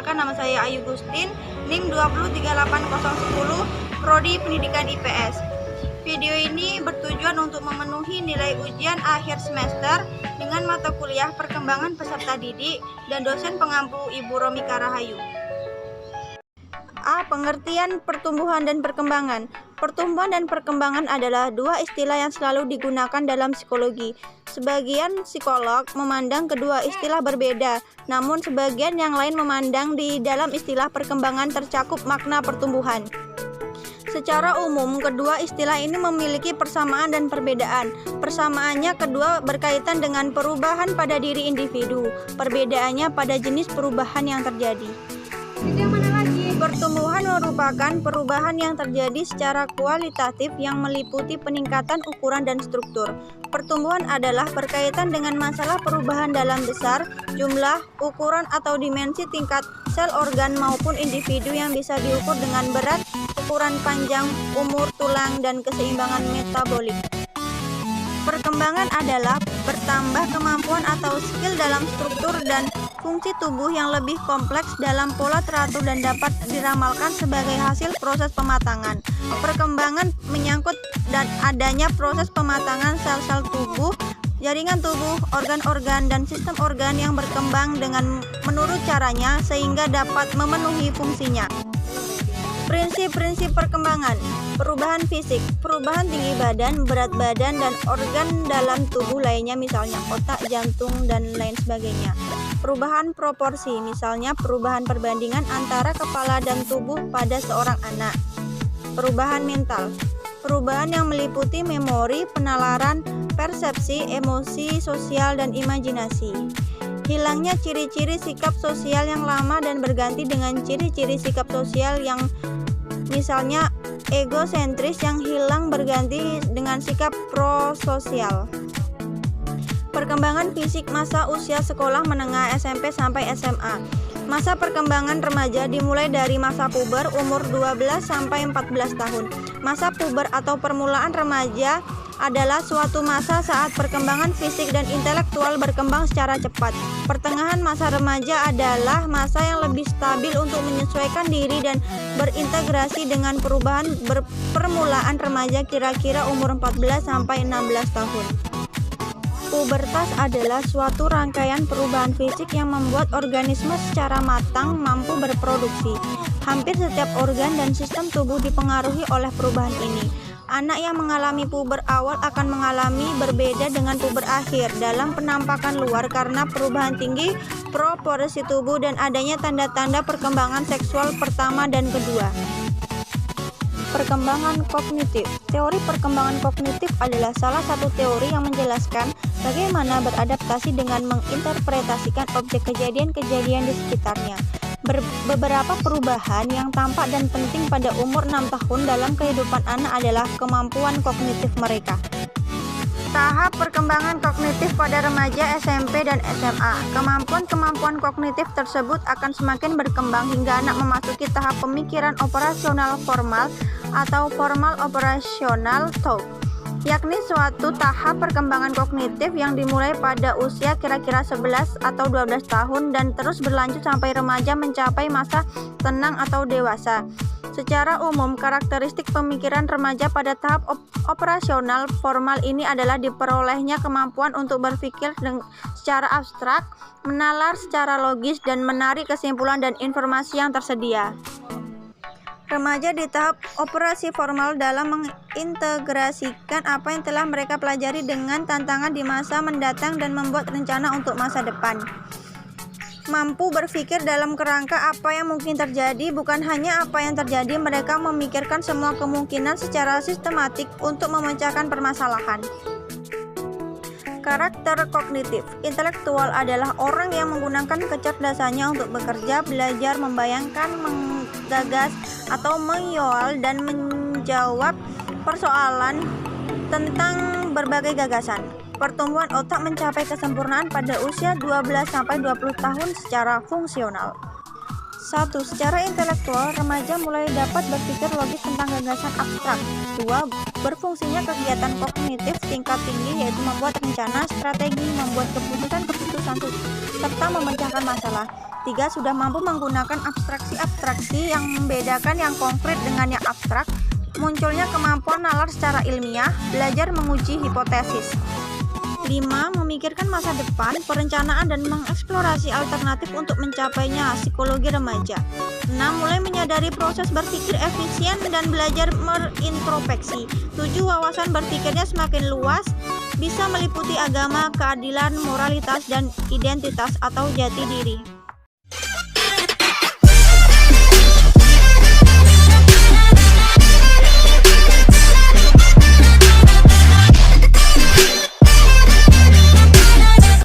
Perkenalkan, nama saya Ayu Gustin, NIM 2038010, Prodi Pendidikan IPS. Video ini bertujuan untuk memenuhi nilai ujian akhir semester dengan mata kuliah Perkembangan Peserta Didik dan dosen pengampu Ibu Romika Rahayu. A. Pengertian pertumbuhan dan perkembangan. Pertumbuhan dan perkembangan adalah dua istilah yang selalu digunakan dalam psikologi. Sebagian psikolog memandang kedua istilah berbeda, namun sebagian yang lain memandang di dalam istilah perkembangan tercakup makna pertumbuhan. Secara umum, kedua istilah ini memiliki persamaan dan perbedaan. Persamaannya kedua berkaitan dengan perubahan pada diri individu, perbedaannya pada jenis perubahan yang terjadi. Pertumbuhan merupakan perubahan yang terjadi secara kualitatif yang meliputi peningkatan ukuran dan struktur. Pertumbuhan adalah berkaitan dengan masalah perubahan dalam besar, jumlah, ukuran atau dimensi tingkat sel organ maupun individu yang bisa diukur dengan berat, ukuran panjang, umur, tulang, dan keseimbangan metabolik. Perkembangan adalah bertambah kemampuan atau skill dalam struktur dan fungsi tubuh yang lebih kompleks dalam pola teratur dan dapat diramalkan sebagai hasil proses pematangan. Perkembangan menyangkut dan adanya proses pematangan sel-sel tubuh, jaringan tubuh, organ-organ, dan sistem organ yang berkembang dengan menurut caranya sehingga dapat memenuhi fungsinya. Prinsip-prinsip perkembangan: perubahan fisik, perubahan tinggi badan, berat badan, dan organ dalam tubuh lainnya misalnya otak, jantung, dan lain sebagainya. Perubahan proporsi, misalnya perubahan perbandingan antara kepala dan tubuh pada seorang anak. Perubahan mental, perubahan yang meliputi memori, penalaran, persepsi, emosi, sosial, dan imajinasi. Hilangnya ciri-ciri sikap sosial yang lama dan berganti dengan ciri-ciri sikap sosial yang misalnya egosentris yang hilang berganti dengan sikap prososial. Perkembangan fisik masa usia sekolah menengah SMP sampai SMA. Masa perkembangan remaja dimulai dari masa puber umur 12 sampai 14 tahun. Masa puber atau permulaan remaja adalah suatu masa saat perkembangan fisik dan intelektual berkembang secara cepat. Pertengahan masa remaja adalah masa yang lebih stabil untuk menyesuaikan diri dan berintegrasi dengan perubahan permulaan remaja kira-kira umur 14 sampai 16 tahun. Pubertas adalah suatu rangkaian perubahan fisik yang membuat organisme secara matang mampu berproduksi. Hampir setiap organ dan sistem tubuh dipengaruhi oleh perubahan ini. Anak yang mengalami puber awal akan mengalami berbeda dengan puber akhir dalam penampakan luar karena perubahan tinggi proporsi tubuh dan adanya tanda-tanda perkembangan seksual pertama dan kedua. Perkembangan kognitif. Teori perkembangan kognitif adalah salah satu teori yang menjelaskan bagaimana beradaptasi dengan menginterpretasikan objek kejadian-kejadian di sekitarnya. Beberapa perubahan yang tampak dan penting pada umur 6 tahun dalam kehidupan anak adalah kemampuan kognitif mereka. Tahap perkembangan kognitif pada remaja SMP dan SMA. Kemampuan-kemampuan kognitif tersebut akan semakin berkembang hingga anak memasuki tahap pemikiran operasional formal atau formal operasional thought, yakni suatu tahap perkembangan kognitif yang dimulai pada usia kira-kira 11 atau 12 tahun dan terus berlanjut sampai remaja mencapai masa tenang atau dewasa. Secara umum, karakteristik pemikiran remaja pada tahap operasional formal ini adalah diperolehnya kemampuan untuk berpikir secara abstrak, menalar secara logis, dan menarik kesimpulan dan informasi yang tersedia. Remaja di tahap operasi formal dalam mengintegrasikan apa yang telah mereka pelajari dengan tantangan di masa mendatang dan membuat rencana untuk masa depan. Mampu berpikir dalam kerangka apa yang mungkin terjadi, bukan hanya apa yang terjadi. Mereka memikirkan semua kemungkinan secara sistematik untuk memecahkan permasalahan. Karakter kognitif. Intelektual adalah orang yang menggunakan kecerdasannya untuk bekerja, belajar, membayangkan, menggagas, atau menyoal dan menjawab persoalan tentang berbagai gagasan. Pertumbuhan otak mencapai kesempurnaan pada usia 12-20 tahun secara fungsional. 1. Secara intelektual, remaja mulai dapat berpikir logis tentang gagasan abstrak. 2. Berfungsinya kegiatan kognitif tingkat tinggi, yaitu membuat rencana, strategi, membuat keputusan-keputusan, serta memecahkan masalah. 3. Sudah mampu menggunakan abstraksi-abstraksi yang membedakan yang konkret dengan yang abstrak. Munculnya kemampuan nalar secara ilmiah, belajar menguji hipotesis. 5. Memikirkan masa depan, perencanaan dan mengeksplorasi alternatif untuk mencapainya, psikologi remaja. 6. Mulai menyadari proses berpikir efisien dan belajar berintrospeksi. 7. Wawasan berpikirnya semakin luas, bisa meliputi agama, keadilan, moralitas, dan identitas atau jati diri.